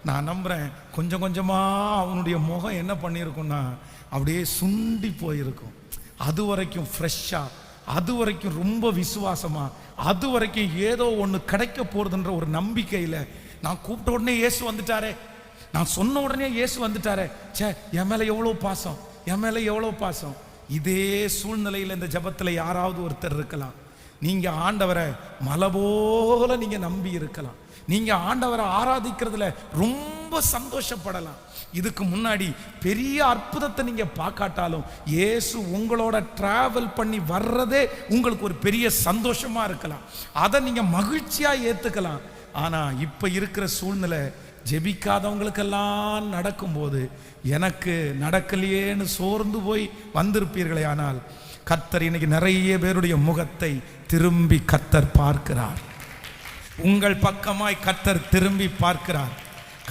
நான் நம்புறேன் கொஞ்சம் கொஞ்சமா அவனுடைய முகம் என்ன பண்ணியிருக்கும்னா அப்படியே சுண்டி போயிருக்கும். அது வரைக்கும் ஃப்ரெஷ்ஷா, அது வரைக்கும் ரொம்ப விசுவாசமா, அது வரைக்கும் ஏதோ ஒன்று கிடைக்க போறதுன்ற ஒரு நம்பிக்கையில், நான் கூப்பிட்ட உடனே இயேசு வந்துட்டாரே, நான் சொன்ன உடனே இயேசு வந்துட்டாரே, சே என் மேலே எவ்வளோ பாசம், என் மேலே எவ்வளோ பாசம். இதே சூழ்நிலையில் இந்த ஜபத்தில் யாராவது ஒருத்தர் இருக்கலாம். நீங்க ஆண்டவரை மலை போல நீங்க நம்பி இருக்கலாம். நீங்க ஆண்டவரை ஆராதிக்கிறதுல ரொம்ப சந்தோஷப்படலாம். இதுக்கு முன்னாடி பெரிய அற்புதத்தை நீங்க பார்க்காட்டாலும் இயேசு உங்களோட டிராவல் பண்ணி வர்றதே உங்களுக்கு ஒரு பெரிய சந்தோஷமா இருக்கலாம். அதை நீங்க மகிழ்ச்சியா ஏத்துக்கலாம். ஆனா இப்ப இருக்கிற சூழ்நிலை ஜெபிக்காதவங்களுக்கெல்லாம் நடக்கும்போது எனக்கு நடக்கலையேன்னு சோர்ந்து போய் வந்திருப்பீர்களே. ஆனால் கர்த்தர் இன்னைக்கு நிறைய பேருடைய முகத்தை திரும்பி கர்த்தர் பார்க்கிறார். உங்கள் பக்கமாய் கர்த்தர் திரும்பி பார்க்கிறார்.